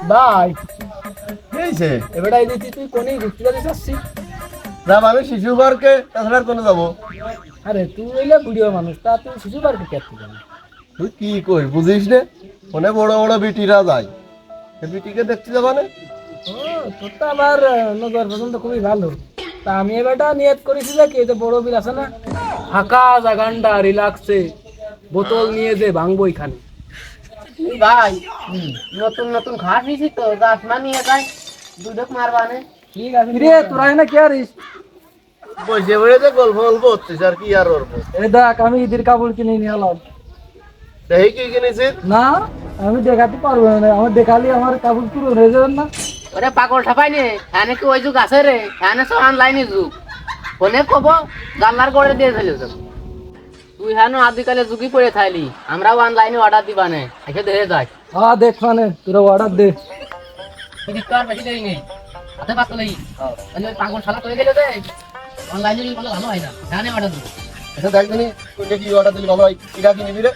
ভাই কি হয়েছে? এবারে এই দিচ্ছি তুই কোনে ঘুরতে যাবি চাচ্ছি? যাব আমি শিশু পার্কে, তাছাড়া আর কোনো যাবো? আরে তুই এলে বুড়িও মানুষ, তা তুই শিশু পার্কে কে যাবি? তুই কি কই বুঝিস নে? অনেক বড় বড় বিটিরা যায়, সে বিটিকে দেখতে যাবা না? ও, তোর তো আবার নজর পছন্দ খুবই ভালো। তা আমি এবারটা নিয়ত করেছি যে কি এই যে বড় বিল আছে না, ফাঁকা জাগানটা রিল্যাক্সে বোতল নিয়ে যে ভাঙবো এখানে। এই ভাই নতুন নতুন ঘাস নিছি তো গাছ মানিয়ে যায় দুধক মারবানে। ঠিক আছে রে, তোরা এনে কি আরিস? বসে বসে গল্প গল্প হচ্ছে আর কি আর করবো। এই দেখ আমি ঈদের কাপড় কিনে নিয়ে এলাম। সেই কি কিনেছিস? না, আমি দেখাতে পারবো না, আমার দেখালে আমার কাপড় পুরো হয়ে যাবে না। ওরে পাগল ঠাপাই নে ফ্যানে কি ওই যুগ আছে রে? ফ্যানে সব অনলাইনে যুগ। ফোনে কব জানলার করে দিয়ে ফেলে তো। তুই হানো আদিকালে যুগই পড়ে থাইলি, আমরাও অনলাইনে অর্ডার দিবানে এসে দেখে যাই। হ্যাঁ দেখ মানে তোরা অর্ডার দে। টিকিট তো আর বেশি দেরি নেই, হাতে পাতলো নেই। তাহলে ওই পাগল শালা করে গেলে দে অনলাইনে বলে ভালো হয় না, ফ্যানে অর্ডার দিবো। এটা দেখবি তুই কি অর্ডার দিলি ভালো হয়, কিরা কিনবি রে?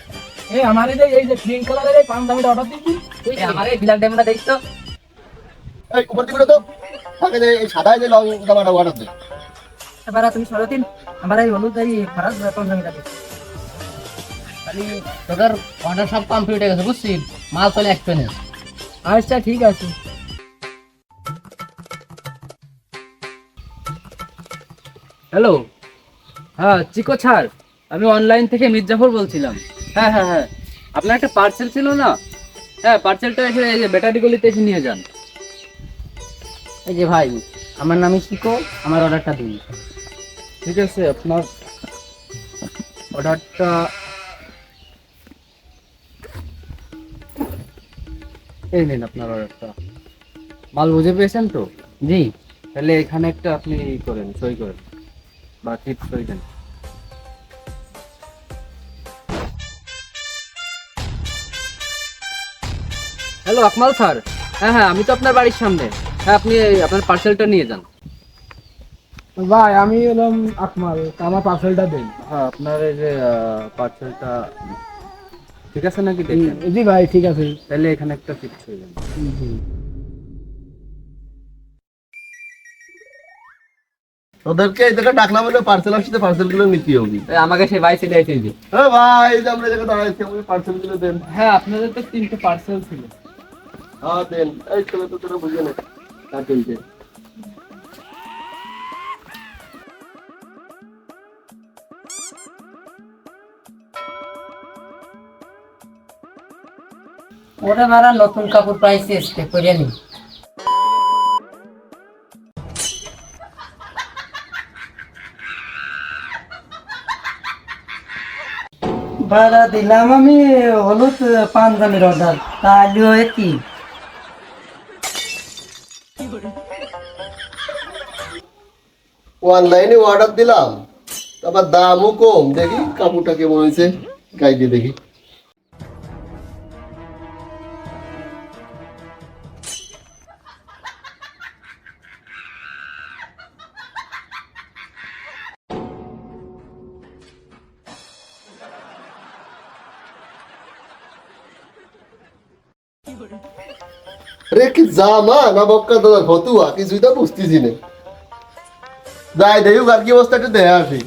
এই আমার এই যে পিঙ্ক কালারের এই পাঞ্জাবিটা অর্ডার দিবি তুই? আমার এই বিলাক ডেমটা দেখছো? এই উপর দিকে তো থাকে যে এই সাদা যে লং জামাটা অর্ডার দে। এবার তুমি সরো দিন আমার এই হলুদ এই ফারাজ পাঞ্জাবিটা দেখো। খালি তোদের অর্ডার সব কমপ্লিট হয়ে গেছে বুঝছিস, মাল চলে এক্সপেন্স। আচ্ছা ঠিক আছে। হ্যালো, হ্যাঁ চিকো স্যার, আমি অনলাইন থেকে মির্জাফর বলছিলাম। হ্যাঁ হ্যাঁ হ্যাঁ, আপনার একটা পার্সেল ছিল না? হ্যাঁ, পার্সেলটা এসে এই যে ব্যাটারি গলিতে এসে নিয়ে যান। এই যে ভাই আমার নামই শিকো, আমার অর্ডারটা দিন। ঠিক আছে, আপনার অর্ডারটা এই নিন, আপনার অর্ডারটা। মাল বুঝে পেয়েছেন তো? জি। তাহলে এখানে একটা আপনি করেন, সই করেন বা টিপ সই দেন। হ্যালো আকমাল স্যার, হ্যাঁ হ্যাঁ আমি তো আপনার বাড়ির সামনে। হ্যাঁ, আপনি আপনার পার্সেলটা নিয়ে যান। ভাই আমি এলাম আকমাল, তা আমার পার্সেলটা দেন। হ্যাঁ, আপনার এই যে পার্সেলটা ঠিক আছে নাকি দেখেন। জি ভাই ঠিক আছে। তাহলে এখানে একটা ফিক্স হয়ে যাবে। তোদেরকে এই জায়গায় ডাকলাম বলে পার্সেল আসছে, পার্সেল গুলো নিতে হবে। আমাকে সে ভাই ছিল এসে যে। ভাই এই যে আমরা এই জায়গায় দাঁড়াইছি, আমাকে পার্সেল গুলো দেন। হ্যাঁ, আপনাদের তো 3টে পার্সেল ছিল। হ্যাঁ দেন, এই চলে তো তোরা বুঝে নে কার কিনতে। ওরে মারা নতুন কাপড় পাইছি স্টে করে নি। ভাড়া দিলাম আমি হলুদ পাঞ্জাবির অর্ডার, তাহলে কি অনলাইনে অর্ডার দিলাম, তারপর দামও কম, দেখি কাপড়টা কেমন হয়েছে, গাই দিয়ে দেখি। রে কি জামা না বক্কা দাদা ফতুয়া, কিছুই তো বুঝতেছি না। যাই দেখি আর কি অবস্থা, একটু দেখে আসি।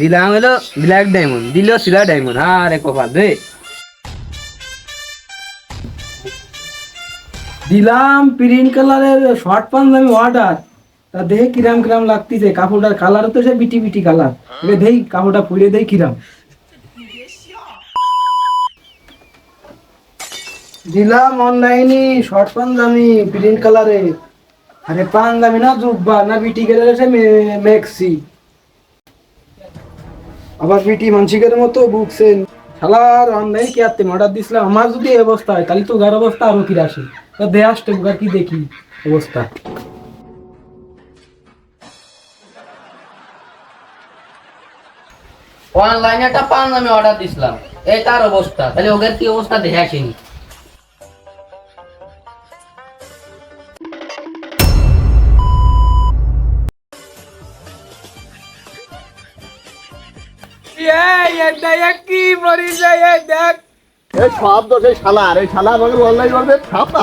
দিলাম হলো ব্ল্যাক ডায়মন্ড, দিল সিলা ডায়মন্ড। আরে কপাল রে। দিলাম প্রিন্ট কালারের শর্ট পাঞ্জাবি অর্ডার, তা দেখে কিরাম কিরাম লাগতেছে। কাপড়টার কালার তো সে বিটি বিটি কালার, দেই কাপড়টা পুড়ে দেই কিরাম। দিলাম অনলাইনে শর্ট পাঞ্জাবি প্রিন্ট কালারে। আরে পাঞ্জাবি না জুব্বা না বিটি কালারের সে মেক্সি, আবার বিটি মানসিকের মতো বুকছেন। শালার অনলাইন কি আত্মে অর্ডার দিছিলাম, আমার যদি এই অবস্থা হয় তাহলে তো গার অবস্থা আরো কি রাশি। তো দে আসতে বুকার কি দেখি অবস্থা। অনলাইনে একটা পাঞ্জাবি অর্ডার দিছিলাম, এই তার অবস্থা। তাহলে ওদের কি অবস্থা দেখে আসিনি। কি পরিচয় দেখ এই সব দোষ এই শালা, আর এই শালা আমাকে অনলাইন করবে খাপ না